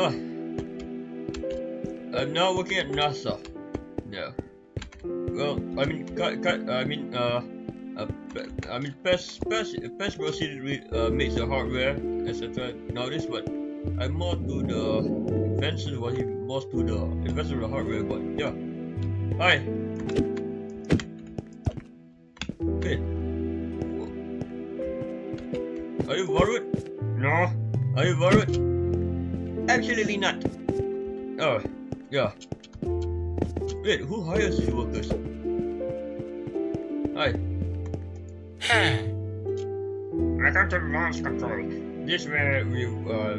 Oh, I'm now working at NASA. No. Well, I mean, past proceeded with makes the hardware, etc. Nowadays, but I'm more to the invention, while he more to the invention of the hardware. But yeah, hi. Wait, are you worried? No. Are you worried? Absolutely not. Oh, yeah. Wait, who hires these workers? Hi. Welcome to launch control. This way we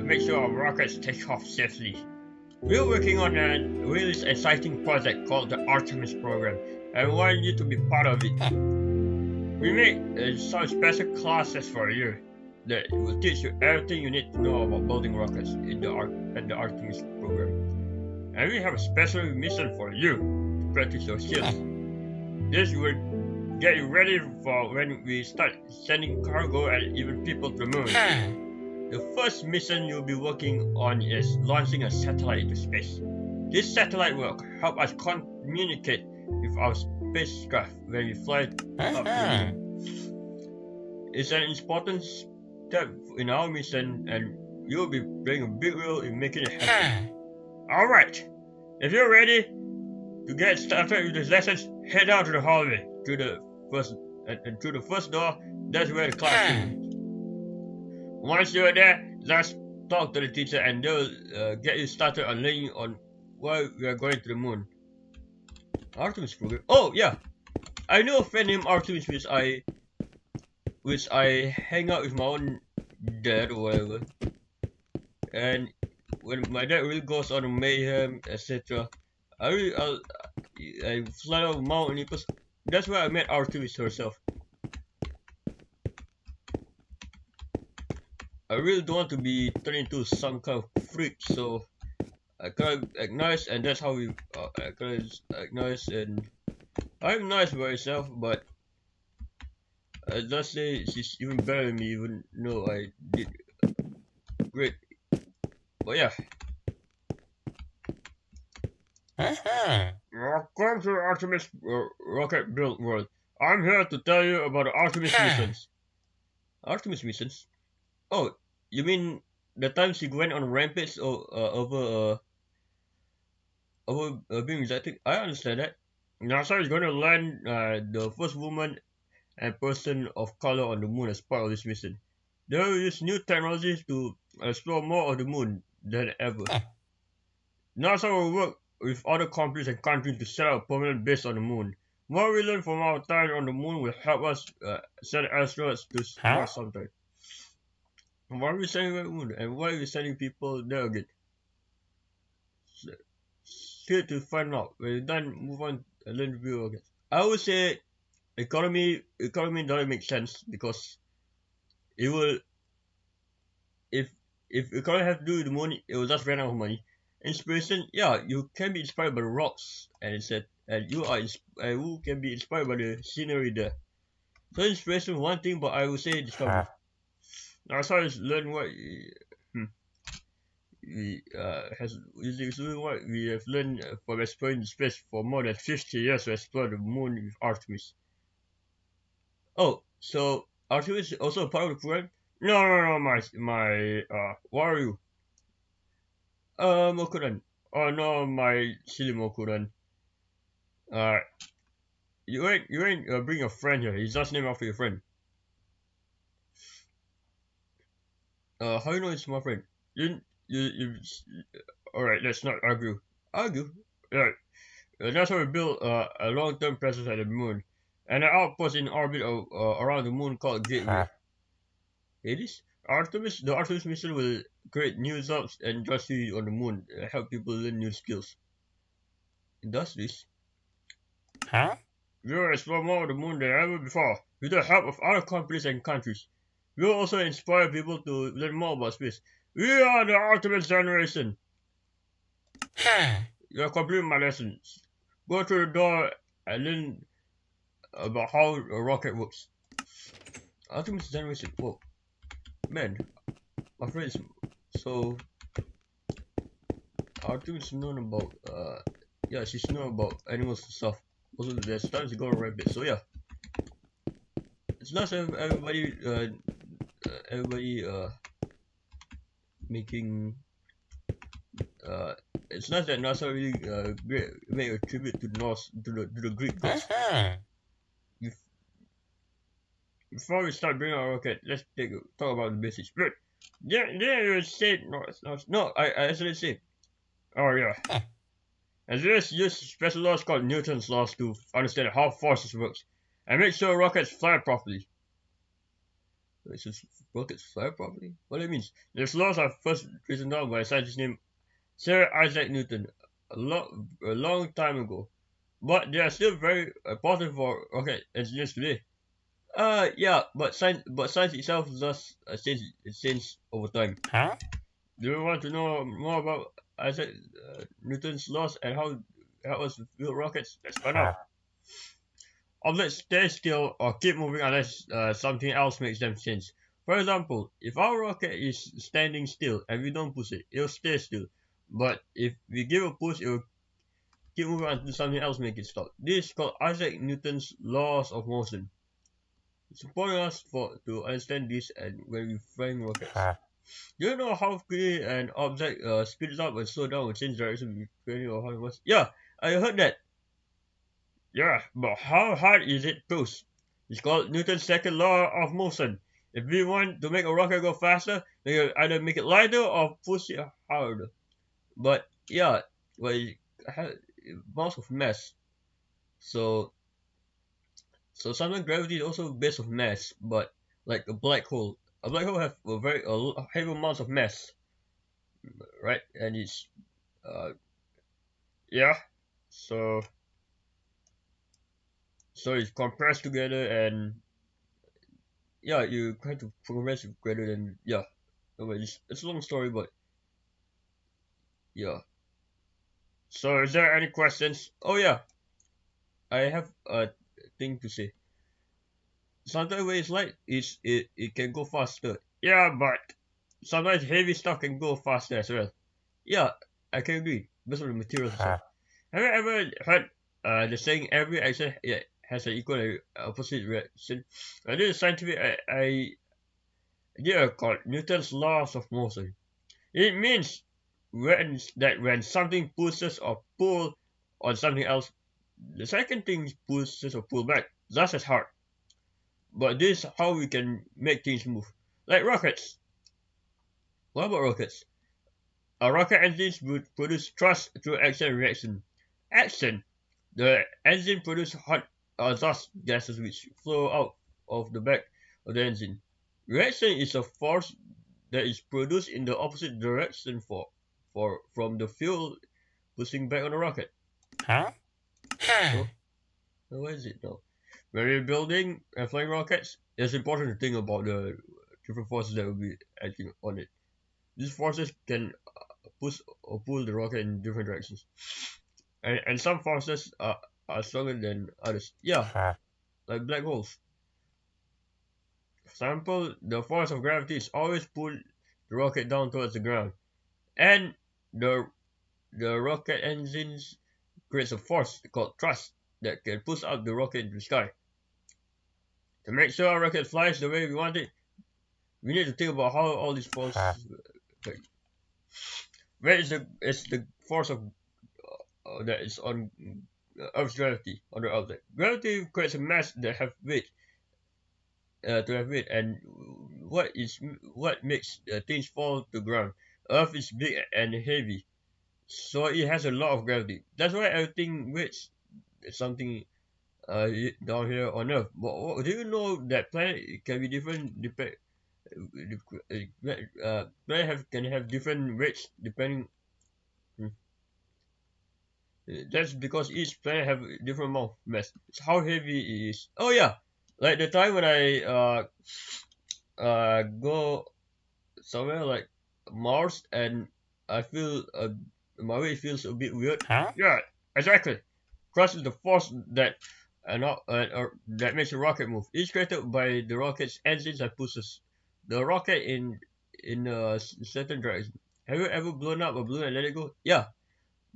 make sure our rockets take off safely. We're working on a really exciting project called the Artemis Program, and we want you to be part of it. We make some special classes for you that will teach you everything you need to know about building rockets in the Artemis Program. And we have a special mission for you to practice your skills. This will get you ready for when we start sending cargo and even people to the moon. The first mission you'll be working on is launching a satellite into space. This satellite will help us communicate with our spacecraft when we fly up to the moon. It's an important step in our mission, and you'll be playing a big role in making it happen. Alright, if you're ready to get started with the lessons, head out to the hallway through the first door. That's where the class is. Once you're there, just talk to the teacher and they'll get you started on learning on why we are going to the moon. Artemis Program. Oh yeah, I know a friend named Artemis which I hang out with my own dad or whatever. And when my dad really goes on a mayhem, etc., I fly out of mountain because that's where I met Artemis herself. I really don't want to be turned into some kind of freak, so I kind of act nice, and that's how we I kind of act nice, and I'm nice by myself, but I just say she's even better than me, even though I did great. But yeah. Welcome to the Artemis rocket build world. I'm here to tell you about the Artemis missions. Artemis missions? Oh, you mean the time she went on a rampage over being rejected? I understand that. NASA is going to land the first woman and person of color on the moon as part of this mission. They will use new technologies to explore more of the moon than ever. NASA will work with other companies and countries to set up a permanent base on the moon. What we learn from our time on the moon will help us send astronauts to Mars sometime. Why are we sending to the moon? And why are we sending people there again? Here to find out. When you're done, move on and learn the view again. I would say economy doesn't make sense because it will if economy has to do with the money, it will just run out of money. Inspiration, yeah, you can be inspired by the rocks, and it said, and you can be inspired by the scenery there. So inspiration is one thing, but I would say discovery. Now, so is learn what what we have learned from exploring space for more than 50 years to explore the moon with Artemis. Oh, so Artemis is also a part of the program? No, my what are you? Mokuran. Oh no, my silly Mokuran. You ain't bring your friend here. He's just named after your friend. How you know it's my friend? You. Alright, let's not argue. Right. That's how we built a long-term presence at the moon, and an outpost in orbit around the moon called Gateway. It is the Artemis mission will create new jobs and industry on the moon, help people learn new skills. It does this. We will explore more of the moon than ever before, with the help of other companies and countries. We will also inspire people to learn more about space. We are the Artemis generation. You are completing my lessons. Go through the door and learn about how a rocket works. Artemis generation. Whoa, man, my friend is so. Artemis is known about yeah, she's known about animals and stuff. Also, there's times to go rabbit. So yeah, it's not everybody making uh it's not that NASA really make a tribute to the Greek gods. Bef- Before we start bringing our rocket, let's talk about the basics. But yeah, you said no. I actually said. Oh yeah. And this use special laws called Newton's laws to understand how forces works and make sure rockets fly properly. It's just rockets fly properly? What it means? These laws are first written down by a scientist named Sir Isaac Newton a long time ago, but they are still very important for rocket engineers today. Yeah, but science itself does change over time. Do you want to know more about Isaac Newton's laws and how us build rockets? Let's find out. Objects stay still or keep moving unless something else makes them change. For example, if our rocket is standing still and we don't push it, it'll stay still. But if we give a push, it will keep moving until something else makes it stop. This is called Isaac Newton's laws of motion. It's important us to understand this and when we flying rockets. Do you know how quickly an object speeds up and slows down and change direction depending on how it was? Yeah, I heard that. Yeah, but how hard is it to push? It's called Newton's second law of motion. If we want to make a rocket go faster, we can either make it lighter or push it harder. But yeah, well, it has amounts of mass. So sometimes gravity is also based on mass, but like a black hole have a heavy amounts of mass, right? And it's uh yeah, so it's compressed together and yeah, you try to progress together and yeah. Anyway, it's a long story, but yeah. So is there any questions? Oh yeah, I have a thing to say. Sometimes when it's light, it can go faster. Yeah, but sometimes heavy stuff can go faster as well. Yeah, I can agree. Based on the materials and stuff. Have you ever heard the saying every action has an equal and opposite reaction? This is scientific idea called Newton's laws of motion. It means when something pushes or pull on something else, the second thing pushes or pull back just as hard. But this is how we can make things move. Like rockets. What about rockets? A rocket engine would produce thrust through action and reaction. Action. The engine produces hot exhaust gases which flow out of the back of the engine. Reaction is a force that is produced in the opposite direction from the fuel pushing back on the rocket. So, what is it now? When you're building and flying rockets, it's important to think about the different forces that will be acting on it. These forces can push or pull the rocket in different directions. And some forces are stronger than others. Yeah, like black holes. For example, the force of gravity is always pull the rocket down towards the ground. And the rocket engines creates a force called thrust that can push up the rocket into the sky. To make sure our rocket flies the way we want it, we need to think about how all these forces affect. Where is the force of that is on Earth's gravity on the object? Gravity creates a mass that have weight to have weight, and what makes things fall to ground? Earth is big and heavy, so it has a lot of gravity. That's why everything weighs something down here on Earth. But do you know that planet can be different? Planet can have different weights depending. Hmm. That's because each planet have a different amount of mass. It's how heavy it is. Oh yeah, like the time when I go somewhere like Mars and I feel my weight feels a bit weird. Yeah, exactly. Thrust is the force that makes a rocket move. It's created by the rocket's engines and pushes the rocket in a certain direction. Have you ever blown up a balloon and let it go? Yeah.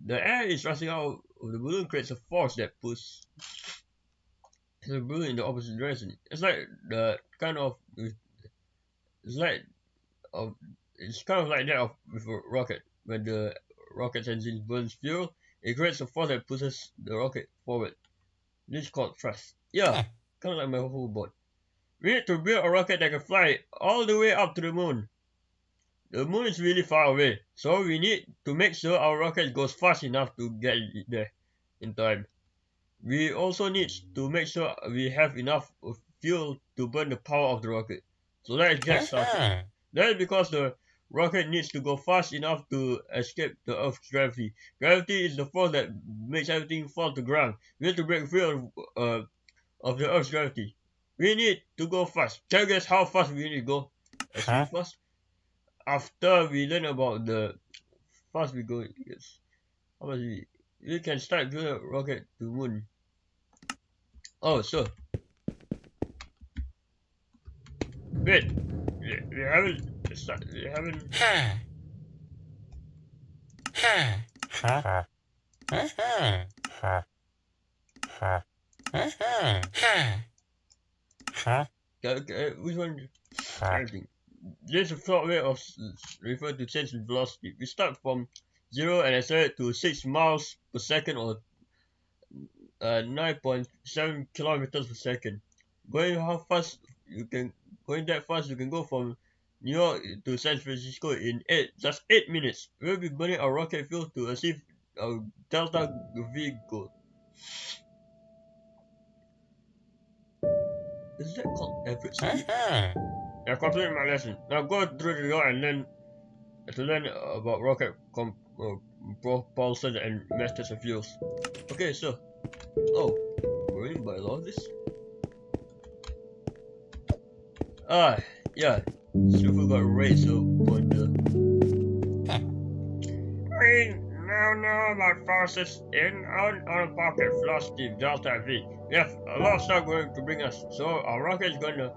The air is rushing out of the balloon creates a force that pushes the balloon in the opposite direction. It's like the kind of it's like of it's kind of like that of with a rocket. When the rocket's engine burns fuel, it creates a force that pushes the rocket forward. This is called thrust. Yeah, kind of like my whole board. We need to build a rocket that can fly all the way up to the moon. The moon is really far away, so we need to make sure our rocket goes fast enough to get it there in time. We also need to make sure we have enough fuel to burn the power of the rocket. So let's get started. That is because the rocket needs to go fast enough to escape the Earth's gravity. Gravity is the force that makes everything fall to ground. We need to break free of the Earth's gravity. We need to go fast. Can you guess how fast we need to go? Extremely fast. After we learn about the fast we go, yes. How much we can start building a rocket to moon. Oh, so wait, we haven't start, we haven't. Which one? Everything. This is a short way of referring to change in velocity. We start from 0 and accelerate to 6 miles per second or 9.7 kilometers per second. Going how fast you can going that fast you can go from New York to San Francisco in just 8 minutes. We'll be burning our rocket fuel to achieve our Delta V goal. Is that called average speed? I completed my lesson. Now go through the door and learn about rocket propulsion and methods of fuels. Okay, so going by law this. Yeah. Silver got raised on the. We now know about forces in and out of pocket velocity Delta V. We have a lot of stuff going to bring us, so our rocket is going to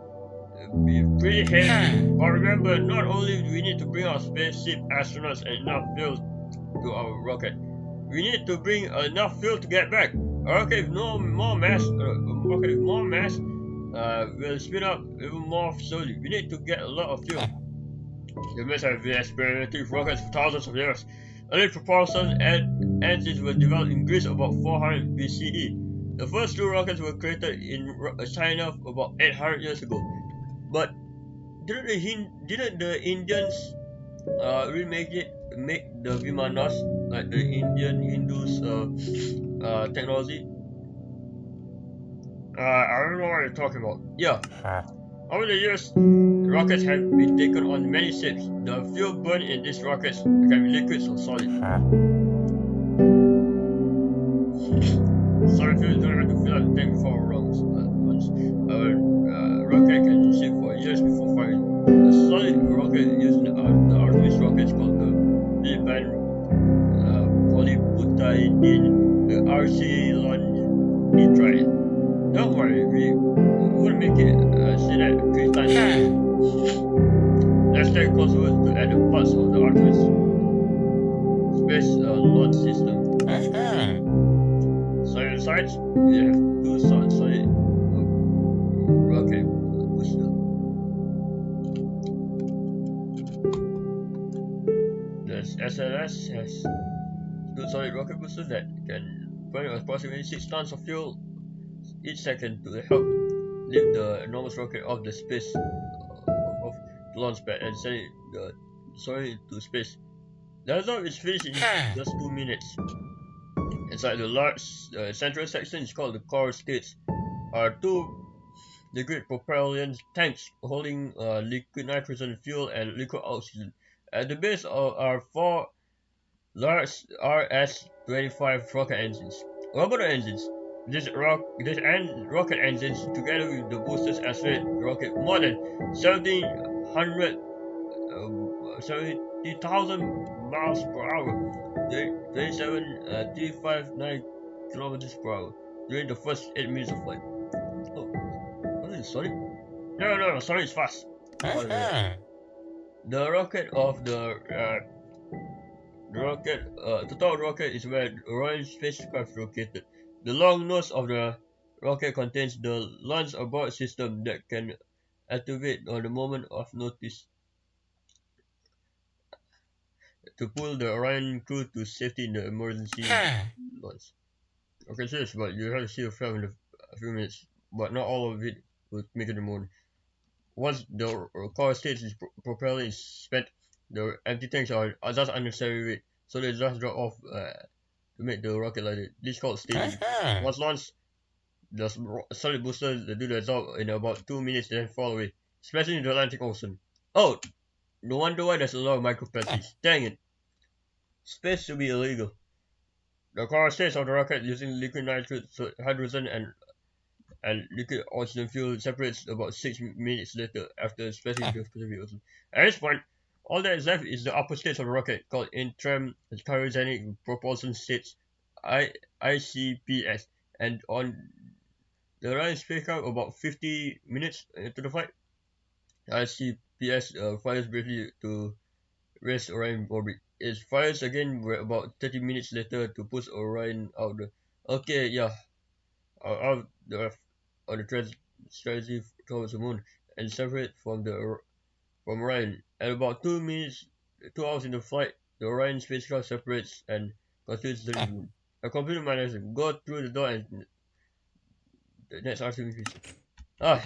be pretty heavy. But remember, not only do we need to bring our spaceship astronauts and enough fuel to our rocket, we need to bring enough fuel to get back. A rocket with more mass will spin up even more slowly. We need to get a lot of fuel. Humans have been experimenting with rockets for thousands of years. Early propulsion engines were developed in Greece about 400 BCE. The first two rockets were created in China about 800 years ago. But didn't the Indians make the Vimanas, like the Indian Hindus technology? I don't know what you're talking about. Yeah. Over the years, rockets have been taken on many ships. The fuel burned in these rockets can be liquids or solid. Solid fuel don't have to fill up the tank before it runs. A rocket can ship for years before firing. A solid rocket using the Artemis rocket is called the Philippine polybutadiene, the RC-Lon-nitride. Don't worry, we won't make it say that 3 times. Let's take a closer look at the parts of the Artemis Space launch system. So inside, we have two solid rocket boosters. The SLS has two solid rocket boosters that can burn approximately 6 tons of fuel each second to help lift the enormous rocket off the space of the launch pad and send it into space. The result is finished in just 2 minutes. Inside the large central section is called the core stage. Are two liquid propellant tanks holding liquid nitrogen fuel and liquid oxygen. At the base are 4 large RS-25 rocket engines. What about the engines? These rocket engines, together with the boosters, accelerate the rocket more than 70,000 miles per hour, 359 kilometers per hour during the first 8 minutes of flight. Oh, wasn't it solid? No, solid is fast. The rocket of the The top rocket is where Orion spacecraft is located. The long nose of the rocket contains the launch abort system that can activate on the moment of notice to pull the Orion crew to safety in the emergency launch. Okay, serious, but you have to see a film in a few minutes, but not all of it will make it to the moon. Once the core stage is propeller is spent, the empty tanks are just unnecessary weight, so they just drop off to make the rocket lighter. This is called staging. Once launched, the solid boosters do their job in about 2 minutes, then fall away, especially in the Atlantic Ocean. Oh, no wonder why there's a lot of microplastics. Dang it! Space should be illegal. The core stage of the rocket using liquid nitrogen, hydrogen, and liquid oxygen fuel separates about 6 minutes later after splashing into the Pacific Ocean. At this point, all that is left is the upper stage of the rocket called interim cryogenic propulsion stage, ICPS, and on the Orion spacecraft about 50 minutes into the flight, ICPS fires briefly to raise Orion orbit. It fires again about 30 minutes later to push Orion out the okay yeah out the Earth on the strategy towards the moon and separate from Orion. At about 2 hours into flight, the Orion spacecraft separates and continues to the moon. A computer manages to go through the door and the next Artemis mission. Ah,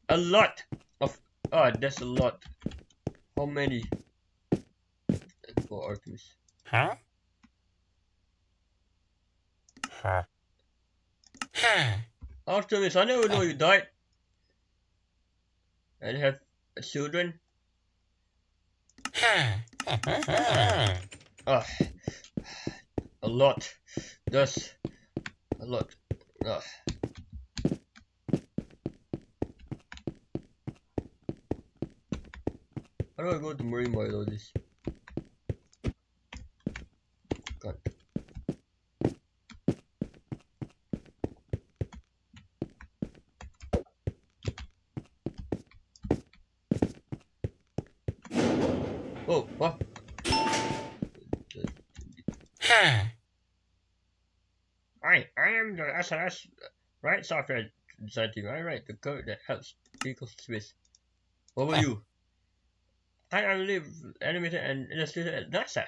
a lot of that's a lot. How many for Artemis? Artemis, I never know you died and have children. Ah, a lot. That's a lot. Ah. How do I go to marine biology? God. Oh, what? I am the SNS right software design team. I write the code that helps vehicles space. What about you? I live animator and illustrator at NASA.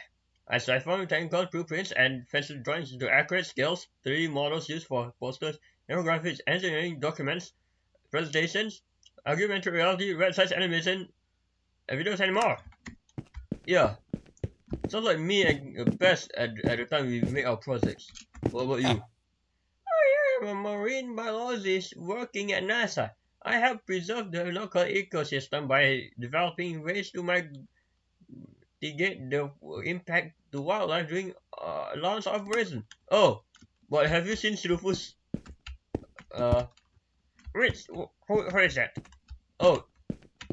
I transform technical blueprints and pencil drawings into accurate scales, 3D models used for posters, infographics, engineering documents, presentations, augmented reality, websites, animation, and videos and more. Yeah, sounds like me and best at the time we make our projects. What about you? I am a marine biologist working at NASA. I help preserve the local ecosystem by developing ways to mitigate the impact to wildlife during launch operation. Oh, but have you seen Rufus? Uh, which who is that? Oh,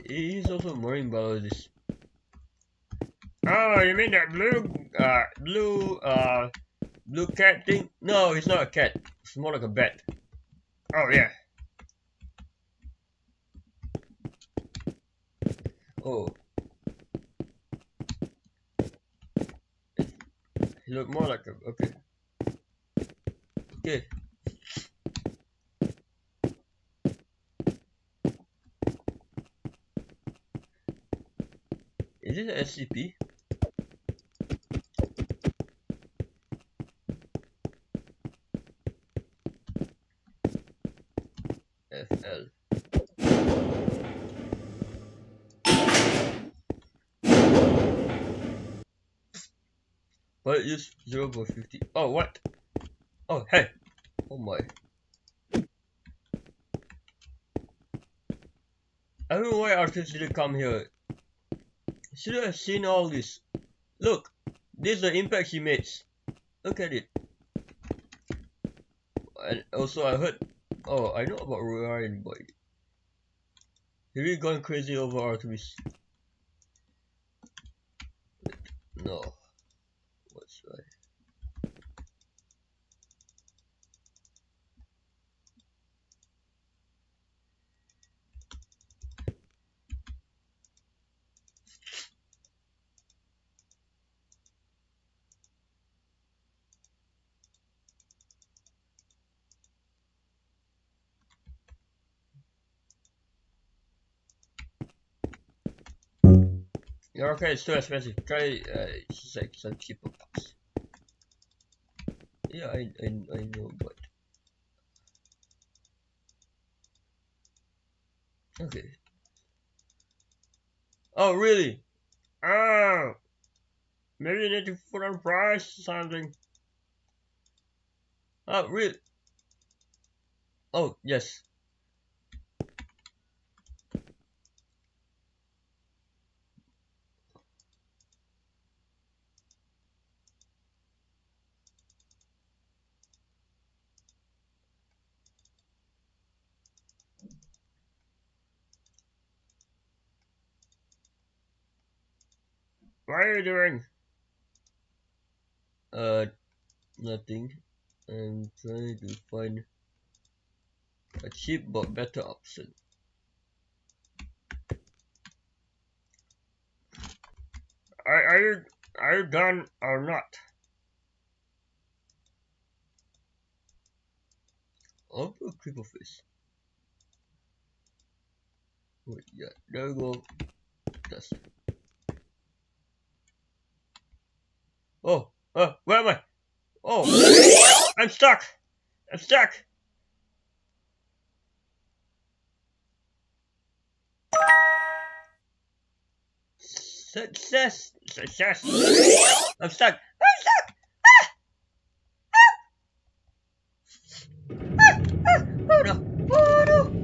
he's also a marine biologist. Oh, you mean that blue cat thing? No, it's not a cat. It's more like a bat. Oh yeah. Oh, he look more like a okay. Okay. Is this an SCP? FL. But use 0.50. Oh, what? Oh, hey. Oh my. I don't know why Arthur didn't come here. Should have seen all this. Look, this is the impact he makes. Look at it. And also I heard, oh, I know about Ryan, boy. He really gone crazy over Artemis. No. What's right? Okay, it's too expensive. Try some cheaper parts. Yeah, I know, but okay. Oh, really? Oh, maybe you need to put on price or something. Oh, really? Oh, yes. What are you doing? Uh, nothing. I'm trying to find a cheap but better option. Are you done or not? I'll put a creeper face. Wait, yeah, there we go. That's oh, where am I? Oh, I'm stuck. I'm stuck. Success. I'm stuck. I'm stuck. Oh no. Oh no.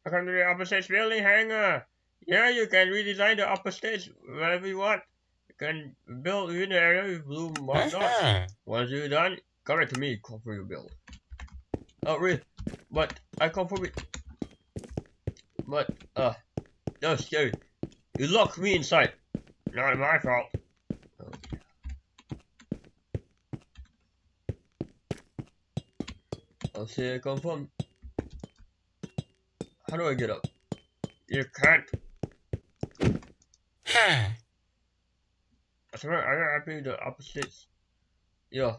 Welcome to the upper stage building hangar. Yeah, you can redesign the upper stage wherever you want. You can build in the area with blue mark dots. Once you're done, come back to me, confirm your build. Oh, really? But I confirm it. But, that was scary. You locked me inside. Not my fault. Okay. I'll say I confirm. How do I get up? You can't. I swear, I happy the opposites. Yeah.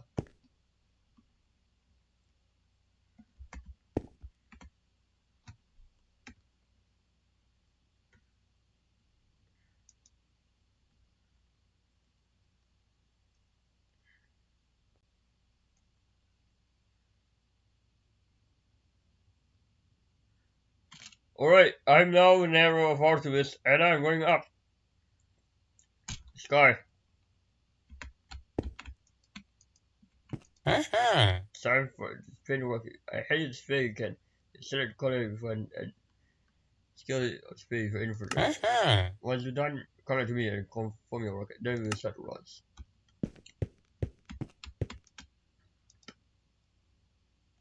Alright, I'm now in the area of Artemis and I'm going up. Sky. It's time for the spin work. I hate this thing again. Select color before and skill of speed for infantry. Once you're done, come back to me and confirm your rocket. Then we'll start the runs.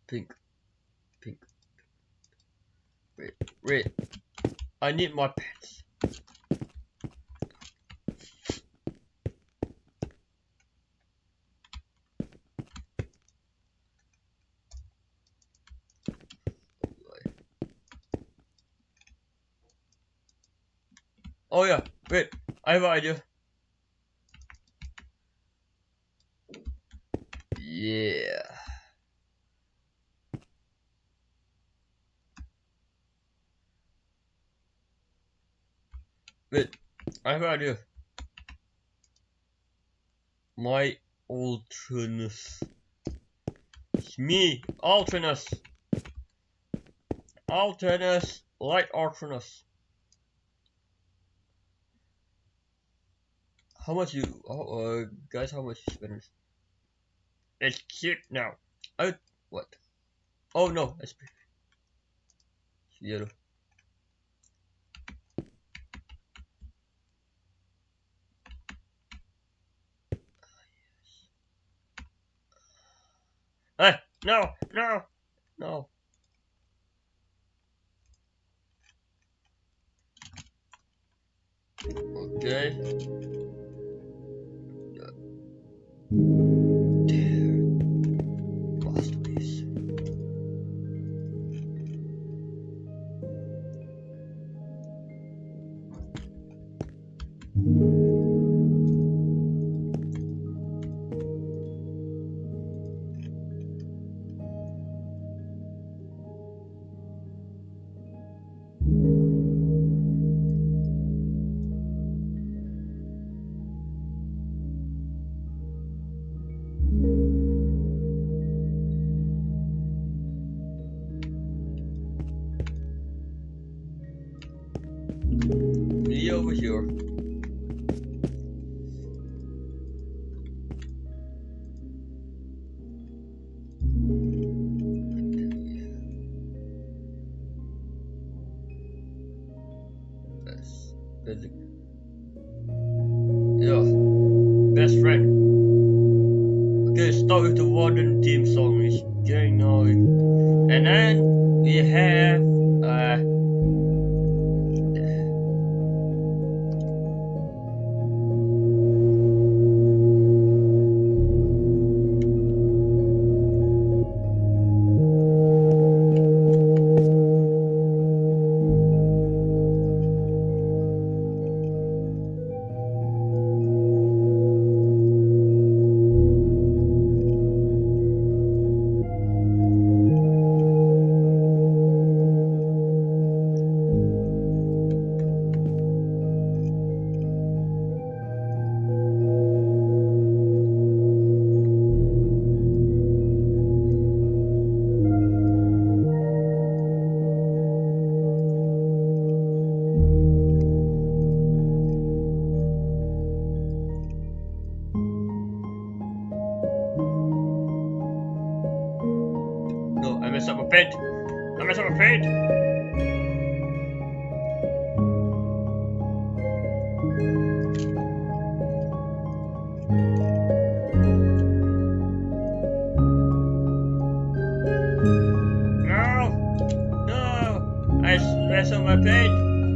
Pink. Pink. Red. Red. I need my pants. Oh yeah, wait, I have an idea. Yeah. Wait, I have an idea. My Ultranus. It's me, Ultranus. Ultranus, light Ultranus. How much you, guys, how much you spend? It's cheap now. What? Oh no, it's yellow. Hey, no, no, no. Okay. There. Masterpiece. here. That's yeah, best friend. Okay, start with the modern theme song. It's getting now, and then we have no, I messed up my paint. I messed up my paint. No, no, I messed up my paint.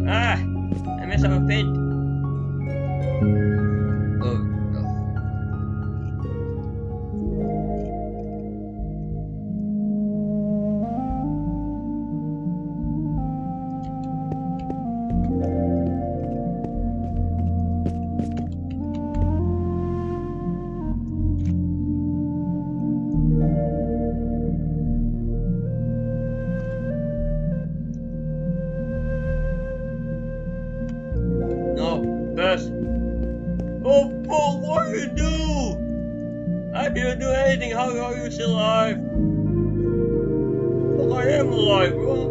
Ah, I messed up my paint. Oh no. No, first. Oh, Paul, what did you do? I didn't do anything. How are you still alive? Well, I am alive, bro.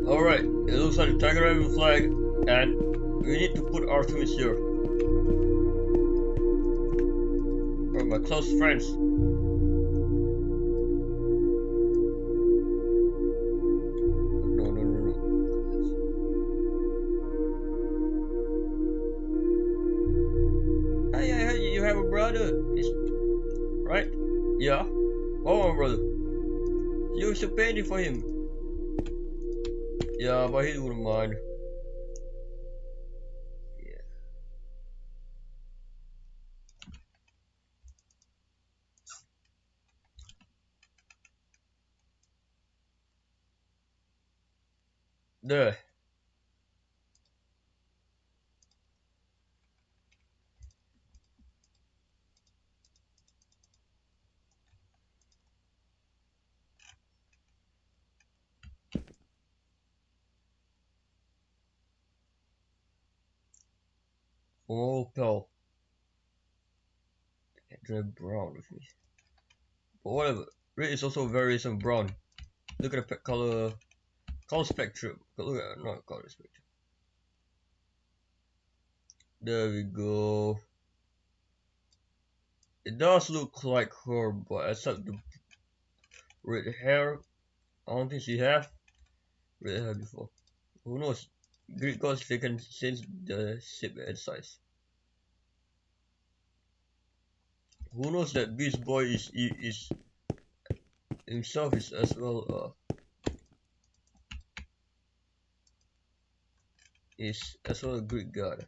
Alright, it looks like the Tiger Raven flag, and we need to put Artemis here. For my close friends. No, no, no, no. Hey, I heard you have a brother. Right? Yeah? Oh, my brother. You should pay for him. Yeah, but he wouldn't mind. Yeah. There. Oh, pal. Can't brown with me. But whatever. Red is also variation brown. Look at the color spectrum. Look at not color spectrum. There we go. It does look like her, but except the red hair. I don't think she have red hair before. Who knows? Greek gods, they can change the shape and size. Who knows that Beast Boy is himself is as well is as well a Greek god.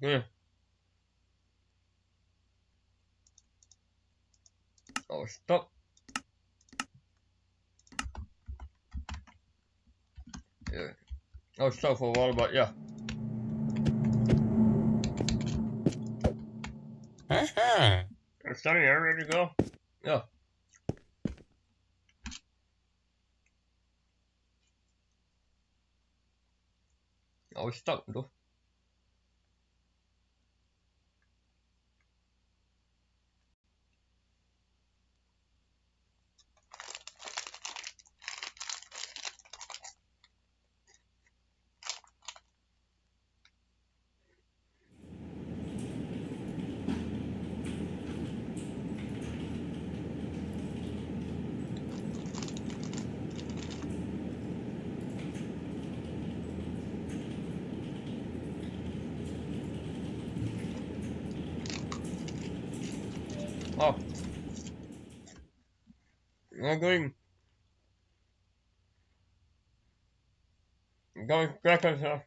Okay. Oh, stop. Yeah. I'll stop for a while, but yeah. I'm starting here, ready to go? Yeah. I was stuck though. Oh, I'm going back on